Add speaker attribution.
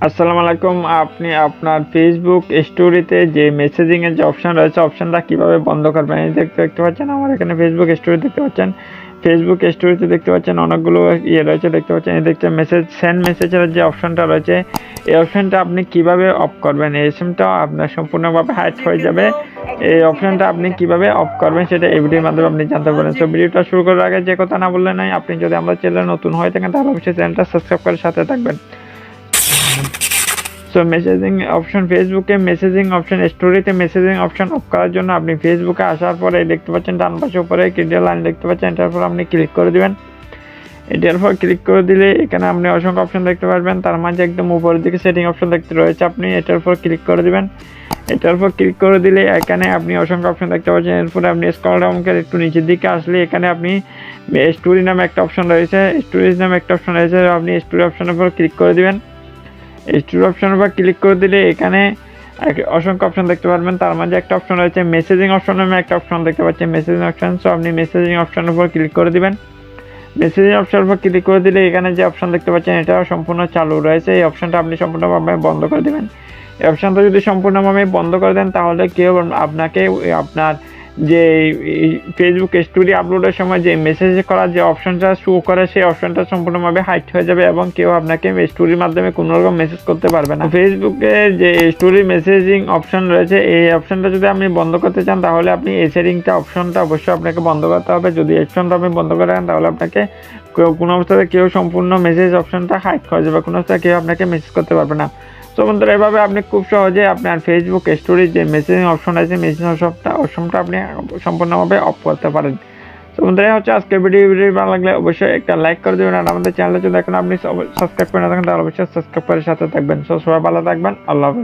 Speaker 1: আসসালামু আলাইকুম। আপনি আপনার ফেসবুক স্টোরিতে যে মেসেজিং এর যে অপশন রয়েছে, অপশনটা কিভাবে বন্ধ করবেন? এই দেখতে পাচ্ছেন আমার এখানে ফেসবুক স্টোরি দেখতে পাচ্ছেন। ফেসবুক স্টোরিতে দেখতে পাচ্ছেন অনেকগুলো রয়েছে, দেখতে পাচ্ছেন। এই দেখতে সেন্ড মেসেজের যে অপশনটা রয়েছে, এই অপশনটা আপনি কিভাবে অফ করবেন? এই অপশনটা আপনার সম্পূর্ণভাবে হাইড হয়ে যাবে। এই অপশনটা আপনি কিভাবে অফ করবেন সেটা এই ভিডিওর মাধ্যমে আপনি জানতে পারেন। সো ভিডিওটা শুরু করার আগে যে কথা না বললে নাই, আপনি যদি আমার চ্যানেলে নতুন হয়ে থাকেন তাহলে অবশ্যই চ্যানেলটা সাবস্ক্রাইব করে সাথে থাকবেন। সো মেসেজিং অপশন, ফেসবুকে মেসেজিং অপশন, স্টোরিতে মেসেজিং অপশন অফ করার জন্য আপনি ফেসবুকে আসার পরে দেখতে পাচ্ছেন ডান পাশে উপরে ক্লিয়ার লাইন দেখতে পাচ্ছেন, এটার উপর আপনি ক্লিক করে দিবেন। এটার উপর ক্লিক করে দিলে এখানে আপনি অসংখ্য অপশন দেখতে পারবেন। তার মাঝে একদম উপরের দিকে সেটিং অপশন দেখতে রয়েছে, আপনি এটার উপর ক্লিক করে দিবেন। এটার উপর ক্লিক করে দিলে এখানে আপনি অসংখ্য অপশন দেখতে পাচ্ছেন। এরপরে আপনি স্ক্রল ডাউন করে একটু নিচের দিকে আসলে এখানে আপনি স্টোরি নামে একটা অপশন রয়েছে, স্টোরেজ নামে একটা অপশন রয়েছে, আপনি স্টোরি অপশনের উপর ক্লিক করে দিবেন। স্টোরি অপশনের উপর ক্লিক করে দিলে এখানে অসংখ্য অপশন দেখতে পারবেন। তার মাঝে একটা অপশন রয়েছে মেসেজিং অপশন নামে একটা অপশন দেখতে পাচ্ছেন, মেসেজিং অপশন। সো আপনি মেসেজিং অপশনের উপর ক্লিক করে দিবেন। মেসেজিং অপশনের উপর ক্লিক করে দিলে এখানে যে অপশন দেখতে পাচ্ছেন এটা সম্পূর্ণ চালু রয়েছে, এই অপশনটা আপনি সম্পূর্ণভাবে বন্ধ করে দেবেন। এই অপশনটা যদি সম্পূর্ণভাবে বন্ধ করে দেন তাহলে কেউ আপনাকে আপনার যে ফেসবুক স্টোরি আপলোডের সময় যে মেসেজ করার যে অপশনটা শো করে সেই অপশনটা সম্পূর্ণভাবে হাইড হয়ে যাবে এবং কেউ আপনাকে স্টোরির মাধ্যমে কোনো রকম মেসেজ করতে পারবে না। ফেসবুকে যে স্টোরি মেসেজিং অপশন রয়েছে, এই অপশনটা যদি আপনি বন্ধ করতে চান তাহলে আপনি এই সেটিংটা অপশনটা অবশ্যই আপনাকে বন্ধ করতে হবে। যদি এই অপশনটা আপনি বন্ধ করে রাখেন তাহলে আপনাকে কোনো অবস্থাতে কেউ সম্পূর্ণ মেসেজ অপশনটা হাইড হয়ে যাবে, কোনো অবস্থায় কেউ আপনাকে মেসেজ করতে পারবে না। তো বন্ধুরা, এভাবে আপনি খুব সহজে আপনার ফেসবুক স্টোরির যে মেসেজিং অপশন আছে, মেসেজিং অপশনটা আপনি সম্পূর্ণভাবে অফ করতে পারেন। তো বন্ধুরা, হচ্ছে আজকের ভিডিও ভালো লাগলে অবশ্যই একটা লাইক করে দেবেন, আর আমাদের চ্যানেলে যদি এখন আপনি সাবস্ক্রাইব করে না থাকেন তাহলে অবশ্যই সাবস্ক্রাইব করে সাথে থাকবেন। সো সবাই ভালো থাকবেন, আল্লাহ হাফেজ।